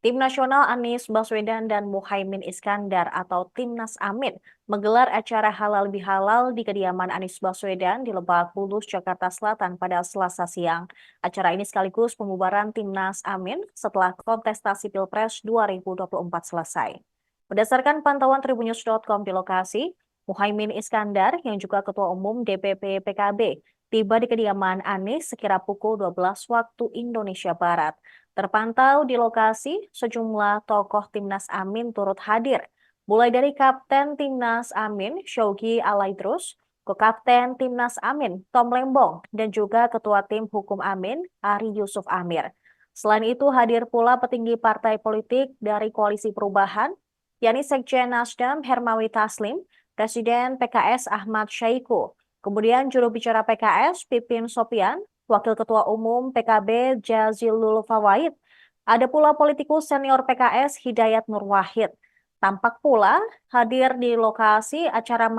Tim nasional Anies Baswedan dan Muhaimin Iskandar atau Timnas Amin menggelar acara halal bihalal di kediaman Anies Baswedan di Lebak Bulus, Jakarta Selatan pada Selasa siang. Acara ini sekaligus pembubaran Timnas Amin setelah kontestasi Pilpres 2024 selesai. Berdasarkan pantauan Tribunnews.com di lokasi, Muhaimin Iskandar yang juga Ketua Umum DPP PKB tiba di kediaman Anies sekira pukul 12 waktu Indonesia Barat. Terpantau di lokasi, sejumlah tokoh Timnas Amin turut hadir, mulai dari Kapten Timnas Amin, Syaugi Alaidrus, ke Kapten Timnas Amin, Tom Lembong, dan juga Ketua Tim Hukum Amin, Ari Yusuf Amir. Selain itu, hadir pula petinggi partai politik dari Koalisi Perubahan, yakni Sekjen Nasdem Hermawi Taslim, Presiden PKS Ahmad Syaiqo, kemudian juru bicara PKS Pipin Sopian, Wakil Ketua Umum PKB Jazilul Fawaid. Ada pula politikus senior PKS Hidayat Nur Wahid. Tampak pula hadir di lokasi acara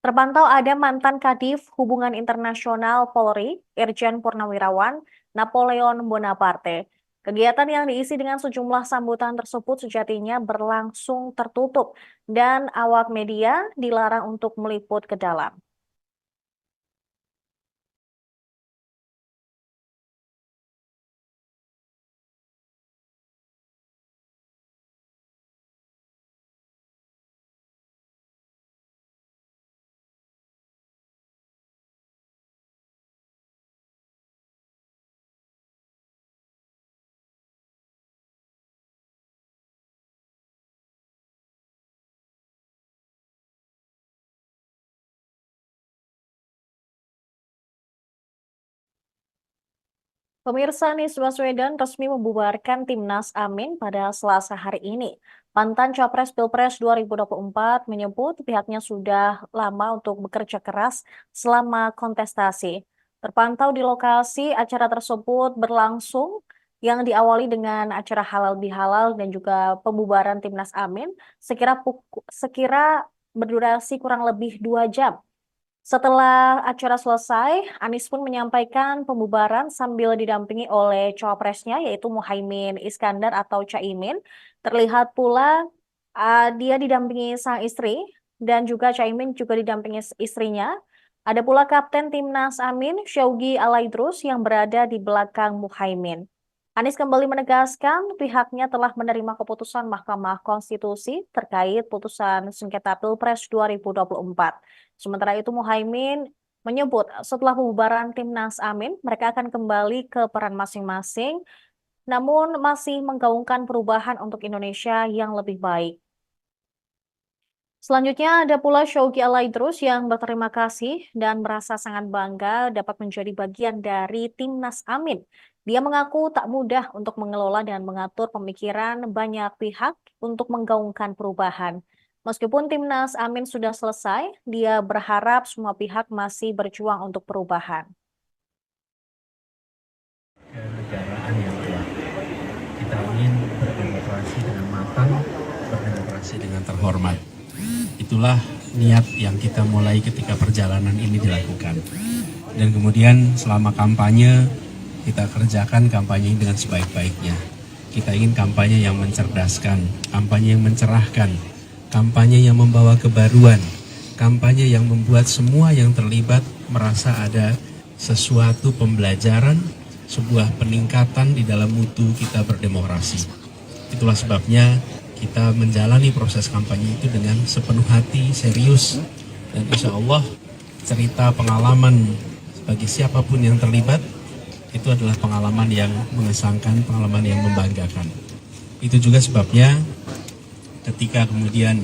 terpantau ada mantan Kadif Hubungan Internasional Polri, Irjen Purnawirawan, Napoleon Bonaparte. Kegiatan yang diisi dengan sejumlah sambutan tersebut sejatinya berlangsung tertutup dan awak media dilarang untuk meliput ke dalam. Pemirsa, Anies Baswedan resmi membubarkan Timnas Amin pada Selasa hari ini. Mantan Capres Pilpres 2024 menyebut pihaknya sudah lama untuk bekerja keras selama kontestasi. Terpantau di lokasi acara tersebut berlangsung yang diawali dengan acara halal bihalal dan juga pembubaran Timnas Amin sekira berdurasi kurang lebih 2 jam. Setelah acara selesai, Anies pun menyampaikan pembubaran sambil didampingi oleh cawapresnya yaitu Muhaimin Iskandar atau Caimin. Terlihat pula dia didampingi sang istri dan juga Caimin juga didampingi istrinya. Ada pula Kapten Timnas Amin, Syaugi Alaidrus yang berada di belakang Muhaimin. Anies kembali menegaskan pihaknya telah menerima keputusan Mahkamah Konstitusi terkait putusan sengketa Pilpres 2024. Sementara itu Muhaimin menyebut setelah pembubaran Timnas Amin, mereka akan kembali ke peran masing-masing, namun masih menggaungkan perubahan untuk Indonesia yang lebih baik. Selanjutnya ada pula Syaugi Alaidrus yang berterima kasih dan merasa sangat bangga dapat menjadi bagian dari Timnas Amin. Dia mengaku tak mudah untuk mengelola dan mengatur pemikiran banyak pihak untuk menggaungkan perubahan. Meskipun Timnas Amin sudah selesai, dia berharap semua pihak masih berjuang untuk perubahan. Kenegaraan yang kuat. Kita ingin berdemokrasi dengan matang, berdemokrasi dengan terhormat. Itulah niat yang kita mulai ketika perjalanan ini dilakukan. Dan kemudian selama kampanye, kita kerjakan kampanye dengan sebaik-baiknya. Kita ingin kampanye yang mencerdaskan, kampanye yang mencerahkan, kampanye yang membawa kebaruan, kampanye yang membuat semua yang terlibat merasa ada sesuatu pembelajaran, sebuah peningkatan di dalam mutu kita berdemokrasi. Itulah sebabnya kita menjalani proses kampanye itu dengan sepenuh hati, serius, dan insya Allah cerita pengalaman bagi siapapun yang terlibat itu adalah pengalaman yang mengesankan, pengalaman yang membanggakan. Itu juga sebabnya ketika kemudian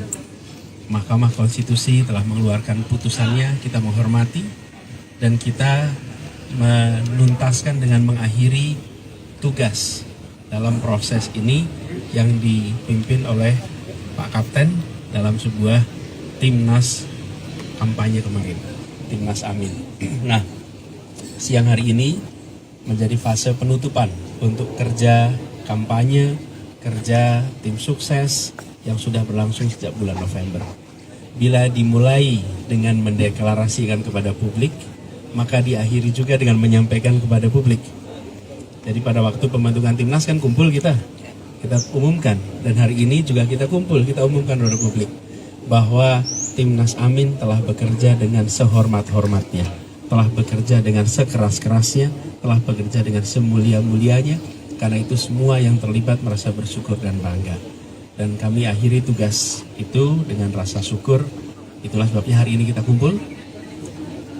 Mahkamah Konstitusi telah mengeluarkan putusannya, kita menghormati dan kita menuntaskan dengan mengakhiri tugas dalam proses ini yang dipimpin oleh Pak Kapten dalam sebuah timnas kampanye kemarin, Timnas Amin. Nah, siang hari ini menjadi fase penutupan untuk kerja kampanye, kerja tim sukses yang sudah berlangsung sejak bulan November. Bila dimulai dengan mendeklarasikan kepada publik, maka diakhiri juga dengan menyampaikan kepada publik Jadi pada waktu pembentukan timnas kan kumpul kita umumkan, dan hari ini juga kita kumpul, kita umumkan kepada publik bahwa Timnas Amin telah bekerja dengan sehormat-hormatnya, telah bekerja dengan sekeras-kerasnya, telah bekerja dengan semulia-mulianya. Karena itu semua yang terlibat merasa bersyukur dan bangga. Dan kami akhiri tugas itu dengan rasa syukur. Itulah sebabnya hari ini kita kumpul.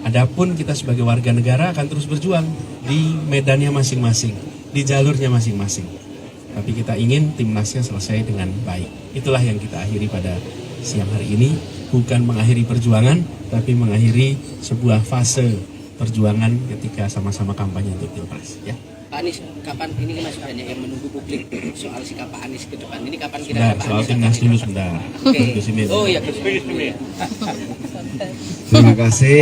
Adapun kita sebagai warga negara akan terus berjuang di medannya masing-masing, di jalurnya masing-masing. Tapi kita ingin timnasnya selesai dengan baik. Itulah yang kita akhiri pada siang hari ini. Bukan mengakhiri perjuangan, tapi mengakhiri sebuah fase perjuangan ketika sama-sama kampanye untuk Pilpres. Ya. Pak Anies, kapan ini masih banyak yang menunggu publik soal sikap Pak Anies ke depan? Ini kapan Sudah, kira-kira Pak soal Anies timnas akan dulu ditangkap? sebentar. Oke. Gus Imin. Oh iya, Gus Imin. Terima kasih.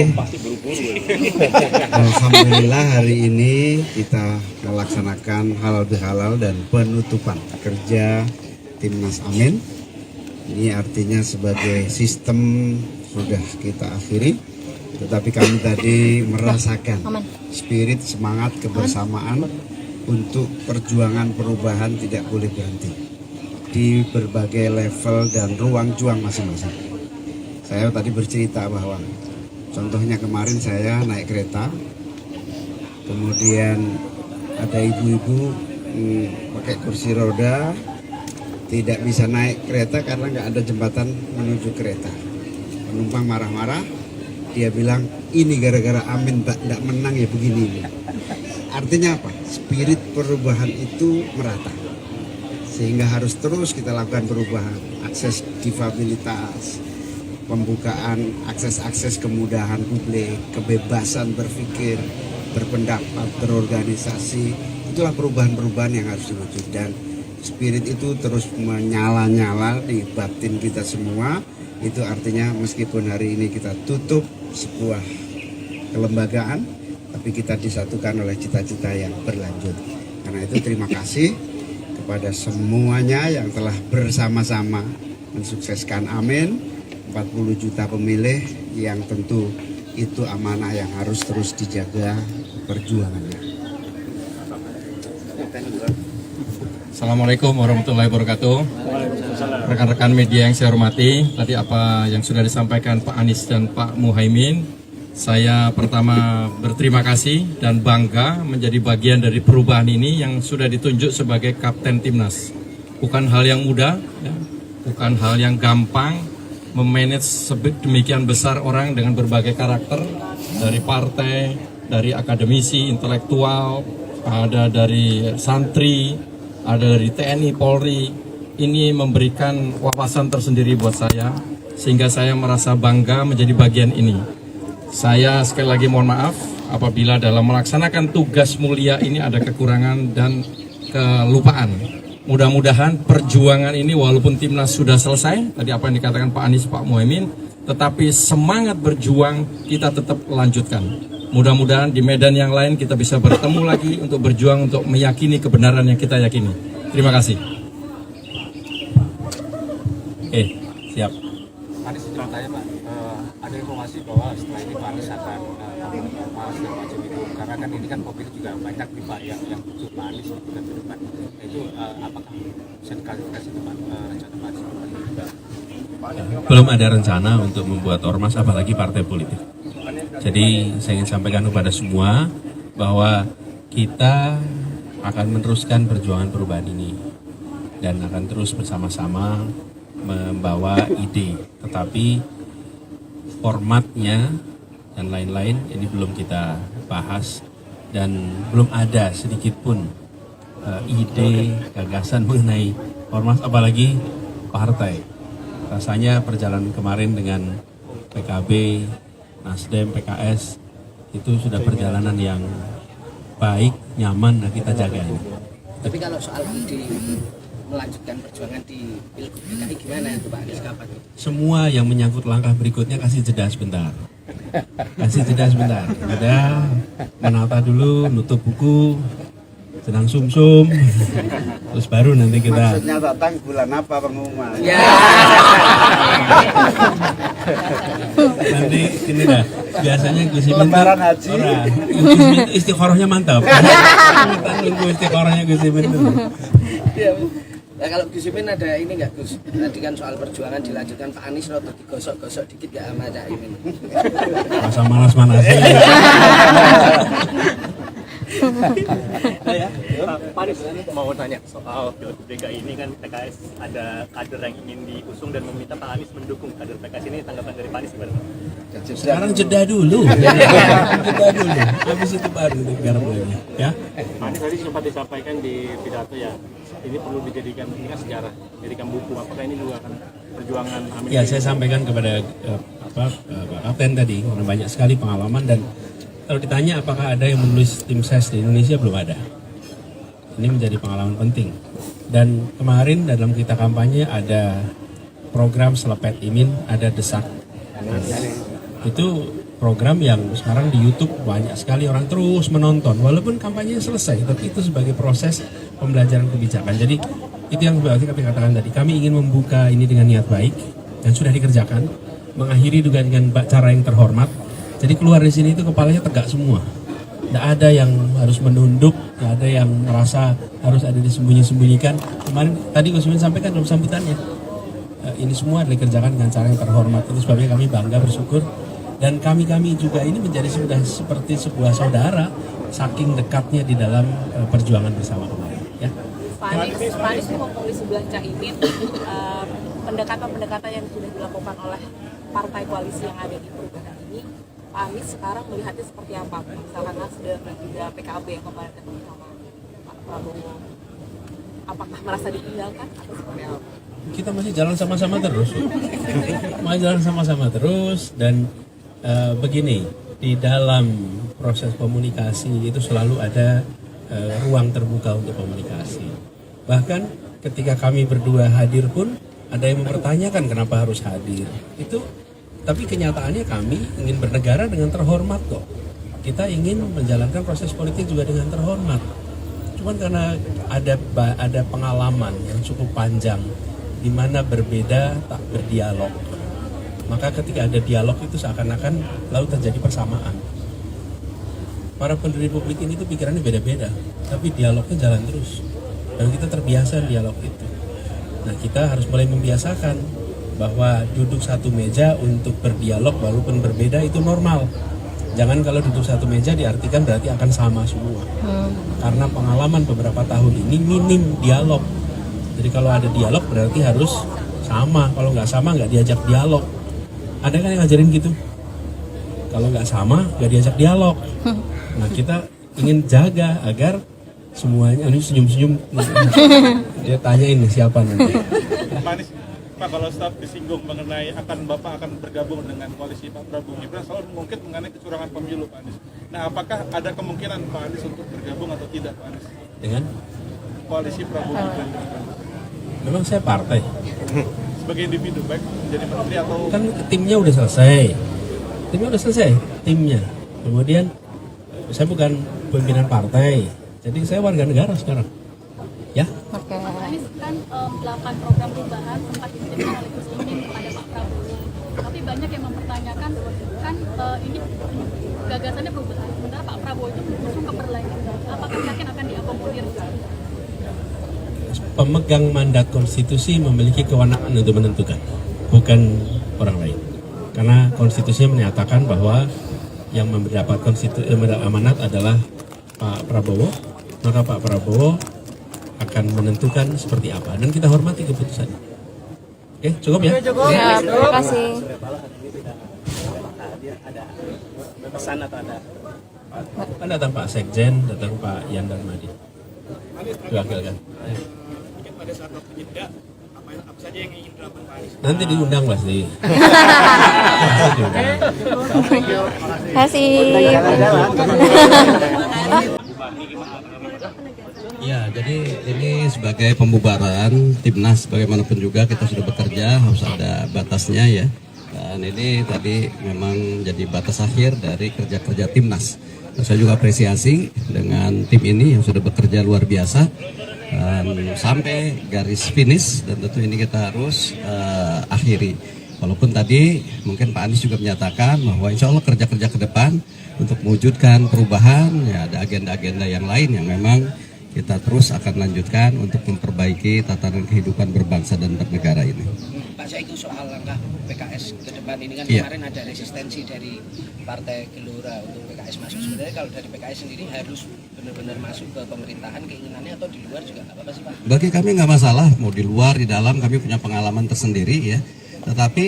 Alhamdulillah hari ini kita melaksanakan halal bihalal dan penutupan kerja Timnas Amin. Ini artinya sebagai sistem sudah kita akhiri, tetapi kami tadi merasakan spirit semangat kebersamaan untuk perjuangan perubahan tidak boleh berhenti di berbagai level dan ruang juang masing-masing. Saya tadi bercerita bahwa contohnya kemarin saya naik kereta, kemudian ada ibu-ibu pakai kursi roda, tidak bisa naik kereta karena nggak ada jembatan menuju kereta. Penumpang marah-marah, dia bilang ini gara-gara Amin tidak menang ya begini. Artinya apa? Spirit perubahan itu merata. Sehingga harus terus kita lakukan perubahan. Akses difabilitas, pembukaan akses-akses kemudahan publik, kebebasan berpikir, berpendapat, berorganisasi. Itulah perubahan-perubahan yang harus diwujud. Dan spirit itu terus menyala-nyala di batin kita semua. Itu artinya meskipun hari ini kita tutup sebuah kelembagaan, tapi kita disatukan oleh cita-cita yang berlanjut. Karena itu terima kasih kepada semuanya yang telah bersama-sama mensukseskan Amin. 40 juta pemilih yang tentu itu amanah yang harus terus dijaga perjuangannya. Assalamualaikum warahmatullahi wabarakatuh. Rekan-rekan media yang saya hormati, tadi apa yang sudah disampaikan Pak Anies dan Pak Muhaimin, saya pertama berterima kasih dan bangga menjadi bagian dari perubahan ini yang sudah ditunjuk sebagai Kapten Timnas. Bukan hal yang mudah, ya, bukan hal yang gampang memanage demikian besar orang dengan berbagai karakter, dari partai, dari akademisi, intelektual, ada dari santri, ada dari TNI, Polri. Ini memberikan wawasan tersendiri buat saya, sehingga saya merasa bangga menjadi bagian ini. Saya sekali lagi mohon maaf apabila dalam melaksanakan tugas mulia ini ada kekurangan dan kelupaan. Mudah-mudahan perjuangan ini walaupun timnas sudah selesai, tadi apa yang dikatakan Pak Anies, Pak Muhaimin, tetapi semangat berjuang kita tetap lanjutkan. Mudah-mudahan di medan yang lain kita bisa bertemu lagi untuk berjuang untuk meyakini kebenaran yang kita yakini. Terima kasih. Siap. Anies juga tanya Pak, ada informasi bahwa setelah ini Pak Anies akan Mas dan macam itu, karena kan ini kan pemilu juga banyak nih Pak yang butuh Pak Anies di bulan ke depan. Nah, itu apakah bisa diklarifikasi Pak rencana Pak Anies juga? Belum ada rencana untuk membuat ormas apalagi partai politik. Jadi saya ingin sampaikan kepada semua bahwa kita akan meneruskan perjuangan perubahan ini dan akan terus bersama-sama membawa ide, tetapi formatnya dan lain-lain ini belum kita bahas dan belum ada sedikit pun ide, gagasan mengenai ormas apalagi partai. Rasanya perjalanan kemarin dengan PKB, Nasdem, PKS itu sudah perjalanan yang baik, nyaman, nah kita jaga ini. Tapi kalau soal melanjutkan perjuangan di Pilgub DKI gimana itu Pak Anies, kapan? Semua yang menyangkut langkah berikutnya kasih jeda sebentar. Kasih jeda sebentar. Udah menata dulu, nutup buku. sedang sumsum, terus baru nanti kita. Maksudnya datang bulan apa pengumuman? Ya. Nanti ini dah biasanya Gus Imin Lebaran haji. Gus Imin istiqorohnya mantap. Kita nunggu istiqorohnya Gus Imin dulu. Nah, kalau Gus Imin ada ini nggak Gus? Tadi kan soal perjuangan dilanjutkan Pak Anies roto digosok-gosok dikit nggak sama Cak Imin? Masa manas-manasin. Pak Anies mau tanya soal Pilgub DKI ini kan PKS ada kader yang ingin diusung dan meminta Pak Anies mendukung kader PKS ini, tanggapan dari Pak Anies gimana? Sekarang jeda dulu. Jeda dulu. Habis itu baru negara mulainya, ya. Pak Anies tadi sempat disampaikan di pidato ya, ini perlu dijadikan ini kan sejarah, jadikan buku. Apakah ini juga akan perjuangan Amin? Ya, saya sampaikan kepada Pak Kapten tadi, karena banyak sekali pengalaman dan kalau ditanya apakah ada yang menulis tim ses di Indonesia, belum ada. Ini menjadi pengalaman penting. Dan kemarin dalam kita kampanye ada program Selepet Imin, ada Desak Anies. Itu program yang sekarang di YouTube banyak sekali orang terus menonton. Walaupun kampanye selesai, tapi itu sebagai proses pembelajaran kebijakan. Jadi itu yang berarti kami katakan tadi. Kami ingin membuka ini dengan niat baik dan sudah dikerjakan. Mengakhiri juga dengan cara yang terhormat. Jadi keluar di sini itu kepalanya tegak semua. Tidak ada yang harus menunduk, tidak ada yang merasa harus ada disembunyi-sembunyikan. Kemarin tadi Gus Imin sampaikan dalam sambutannya, ini semua dikerjakan dengan cara yang terhormat. Itu sebabnya kami bangga bersyukur. Dan kami juga ini menjadi sudah seperti sebuah saudara, saking dekatnya di dalam perjuangan bersama kemarin. Ya. Pak Anies ngomong di sebelah Cak Imin, pendekatan-pendekatan yang sudah dilakukan oleh partai koalisi yang ada di perubahan ini, Pak Anies sekarang melihatnya seperti apa? Misalkan Nasdem dan juga PKB yang kemarin ketemu sama Pak Prabowo, apakah merasa ditinggalkan atau seperti apa? Kita masih jalan sama-sama terus, dan begini, di dalam proses komunikasi itu selalu ada ruang terbuka untuk komunikasi. Bahkan ketika kami berdua hadir pun ada yang mempertanyakan kenapa harus hadir. Tapi kenyataannya kami ingin bernegara dengan terhormat kok. Kita ingin menjalankan proses politik juga dengan terhormat. Cuman karena ada pengalaman yang cukup panjang di mana berbeda tak berdialog. Maka ketika ada dialog itu seakan-akan lalu terjadi persamaan. Para pendiri publik ini tuh pikirannya beda-beda, tapi dialognya jalan terus. Dan kita terbiasa dialog itu. Nah, kita harus mulai membiasakan bahwa duduk satu meja untuk berdialog walaupun berbeda itu normal. Jangan kalau duduk satu meja diartikan berarti akan sama semua. Karena pengalaman beberapa tahun ini minim dialog. Jadi kalau ada dialog berarti harus sama. Kalau nggak sama nggak diajak dialog. Ada kan yang ngajarin gitu? Kalau nggak sama nggak diajak dialog. Nah, kita ingin jaga agar semuanya ini senyum-senyum. Dia tanyain siapa nanti. Pak, kalau staf disinggung mengenai Bapak akan bergabung dengan koalisi Pak Prabowo Gibran, selalu mungkin mengenai kecurangan pemilu Pak Anies. Nah, apakah ada kemungkinan Pak Anies untuk bergabung atau tidak Pak Anies? Dengan Koalisi Prabowo Gibran. memang saya partai. Sebagai individu, baik menjadi menteri atau... Kan timnya udah selesai. Timnya. Kemudian saya bukan pimpinan partai, jadi saya warga negara sekarang. Ya. Oke. Pak Anies kan melakukan program perubahan sempat dititipkan oleh Gus Imin kepada Pak Prabowo. Tapi banyak yang mempertanyakan kan ini gagasannya perubahan. Sementara Pak Prabowo itu mengusung keberlanjutan. Apakah yakin akan diakomodir? Pemegang mandat konstitusi memiliki kewenangan untuk menentukan, bukan orang lain. Karena konstitusinya menyatakan bahwa yang mendapat amanat adalah Pak Prabowo, maka Pak Prabowo akan menentukan seperti apa dan kita hormati keputusan. Oke, cukup ya? Ya, terima kasih. Ada pesan atau ada? Kan datang Pak Sekjen, datang Pak Yan dan Madi. Diwakilkan. Pada saat waktu jeda, apa saja yang ingin dilakukan Pak Anies? Nanti diundang pasti. Terima kasih. Ya, jadi ini sebagai pembubaran timnas bagaimanapun juga kita sudah bekerja harus ada batasnya ya. Dan ini tadi memang jadi batas akhir dari kerja-kerja timnas. Dan saya juga apresiasi dengan tim ini yang sudah bekerja luar biasa dan sampai garis finish, dan tentu ini kita harus akhiri. Walaupun tadi mungkin Pak Anies juga menyatakan bahwa insya Allah kerja-kerja ke depan untuk mewujudkan perubahan, ya ada agenda-agenda yang lain yang memang kita terus akan lanjutkan untuk memperbaiki tatanan kehidupan berbangsa dan bernegara ini. Pak Saiku, soal langkah PKS ke depan ini kan Iya. kemarin ada resistensi dari Partai Gelora untuk PKS masuk. Sebenarnya kalau dari PKS sendiri harus benar-benar masuk ke pemerintahan keinginannya, atau di luar juga nggak apa-apa sih Pak? Bagi kami nggak masalah, mau di luar, di dalam, kami punya pengalaman tersendiri ya. Tetapi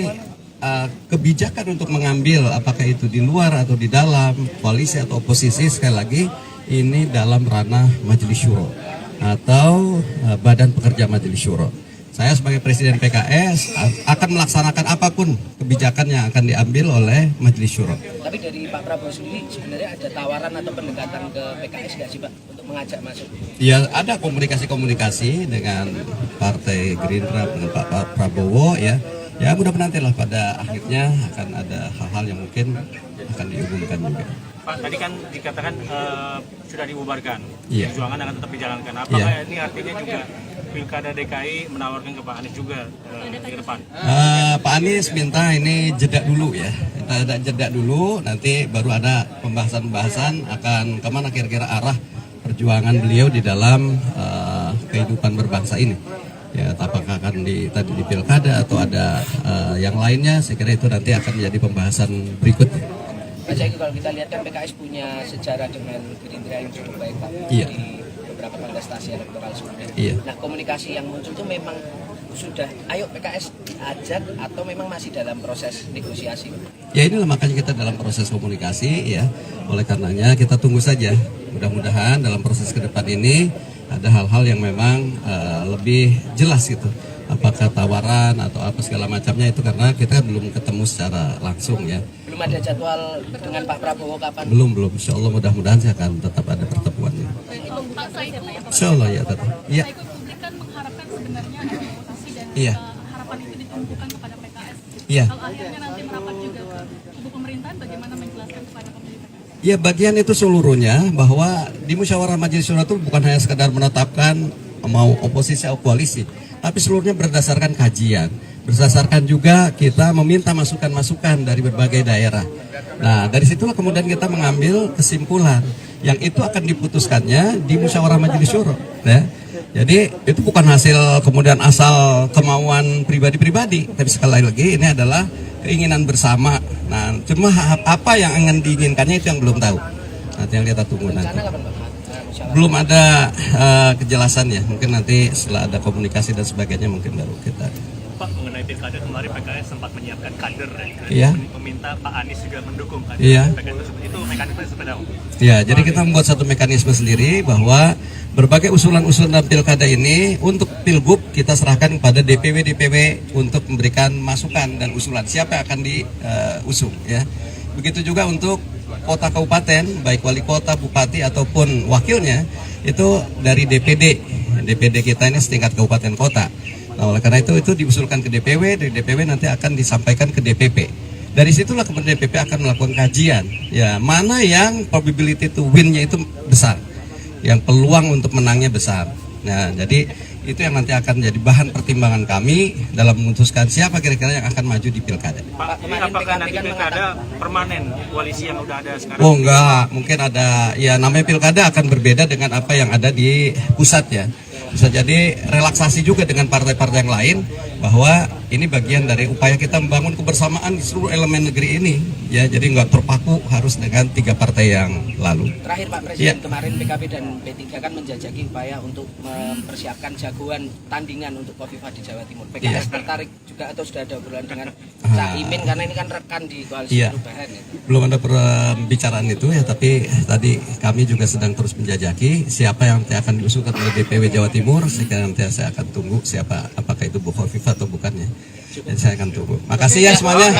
kebijakan untuk mengambil apakah itu di luar atau di dalam, koalisi atau oposisi, sekali lagi ini dalam ranah Majelis Syuro atau Badan Pekerja Majelis Syuro. Saya sebagai Presiden PKS akan melaksanakan apapun kebijakan yang akan diambil oleh Majelis Syuro. Tapi dari Pak Prabowo sendiri sebenarnya ada tawaran atau pendekatan ke PKS nggak sih Pak untuk mengajak masuk? Ya, ada komunikasi-komunikasi dengan Partai Gerindra, dengan Pak Prabowo ya. Ya mudah-mudahan nantilah pada akhirnya akan ada hal-hal yang mungkin akan diumumkan juga. Pak, tadi kan dikatakan sudah dibubarkan, Iya. perjuangan akan tetap dijalankan. Apakah ini artinya juga Pilkada DKI menawarkan ke Pak Anies juga ke depan? Pak Anies minta ini jeda dulu ya. Kita ada jeda dulu, nanti baru ada pembahasan-pembahasan akan kemana kira-kira arah perjuangan beliau di dalam kehidupan berbangsa ini. Ya, apakah akan tadi di pilkada atau ada yang lainnya, saya kira itu nanti akan menjadi pembahasan berikutnya. Pak Saiku, kalau kita lihat kan PKS punya sejarah dengan Gerindra yang cukup baik Pak Iya. di beberapa kontestasi elektoral sebelumnya. Iya. Nah, komunikasi yang muncul itu memang sudah, ayo PKS diajak atau memang masih dalam proses negosiasi? Ya inilah makanya kita dalam proses komunikasi ya. Oleh karenanya kita tunggu saja. Mudah-mudahan dalam proses ke depan ini ada hal-hal yang memang lebih jelas gitu. Apakah tawaran atau apa segala macamnya, itu karena kita belum ketemu secara langsung ya. Belum ada jadwal dengan Pak Prabowo kapan? Belum. Insya Allah mudah-mudahan saya akan tetap ada pertemuannya. Pak Saiku, Insya Allah ya tetap. Iya. Saiku, publik kan mengharapkan sebenarnya ada rotasi dan Iya. harapan itu ditumpukan kepada PKS. Iya. Kalau akhirnya nanti merapat juga ke kubu pemerintahan, bagaimana menjelaskan kepada pemilih PKS? Ya bagian itu seluruhnya bahwa di musyawarah majelis syuro itu bukan hanya sekedar menetapkan mau oposisi atau koalisi, tapi seluruhnya berdasarkan kajian, berdasarkan juga kita meminta masukan-masukan dari berbagai daerah. Nah dari situlah kemudian kita mengambil kesimpulan yang itu akan diputuskannya di musyawarah majelis syuro. Ya. Jadi itu bukan hasil kemudian asal kemauan pribadi-pribadi, tapi sekali lagi ini adalah keinginan bersama. Nah, cuma apa yang ingin diinginkannya itu yang belum tahu. Nanti yang kita tunggu nanti. Rencana kapan Pak? Belum ada kejelasan ya. Mungkin nanti setelah ada komunikasi dan sebagainya mungkin baru kita. Pak, mengenai pilkada kemarin PKS sempat menyiapkan kader Iya. meminta Pak Anies juga mendukung kader Iya. PKS tersebut. Itu mekanisme seperti apa? Ya, jadi kita membuat satu mekanisme sendiri bahwa berbagai usulan-usulan dalam pilkada ini untuk pilgub kita serahkan kepada DPW untuk memberikan masukan dan usulan siapa yang akan diusung ya. Begitu juga untuk kota kabupaten, baik wali kota, bupati ataupun wakilnya itu dari DPD kita ini setingkat kabupaten kota. Nah, oleh karena itu diusulkan ke DPW, dari DPW nanti akan disampaikan ke DPP. Dari situlah kemudian DPP akan melakukan kajian, ya mana yang probability to win-nya itu besar, yang peluang untuk menangnya besar. Nah, jadi itu yang nanti akan jadi bahan pertimbangan kami dalam memutuskan siapa kira-kira yang akan maju di pilkada. Pak, ini apakah nanti pilkada permanen koalisi yang udah ada sekarang? Oh enggak, mungkin ada, ya namanya pilkada akan berbeda dengan apa yang ada di pusat ya. Bisa jadi relaksasi juga dengan partai-partai yang lain, bahwa ini bagian dari upaya kita membangun kebersamaan di seluruh elemen negeri ini ya, jadi nggak terpaku harus dengan 3 partai yang lalu. Terakhir Pak Presiden, kemarin PKB dan P3 kan menjajaki upaya untuk mempersiapkan jagoan tandingan untuk Khofifah di Jawa Timur. PKS tertarik juga atau sudah ada obrolan dengan Caimin, karena ini kan rekan di koalisi perubahan ya. Belum ada pembicaraan itu ya, tapi tadi kami juga sedang terus menjajaki siapa yang nanti akan diusulkan oleh DPW Jawa Timur. Sekarang nanti saya akan tunggu siapa, apakah itu Bu Khofifah atau bukannya. Dan saya akan tunggu. Makasih ya semuanya.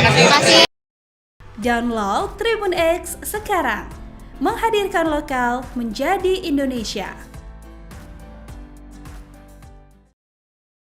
Download Tribun X sekarang. Menghadirkan lokal menjadi Indonesia.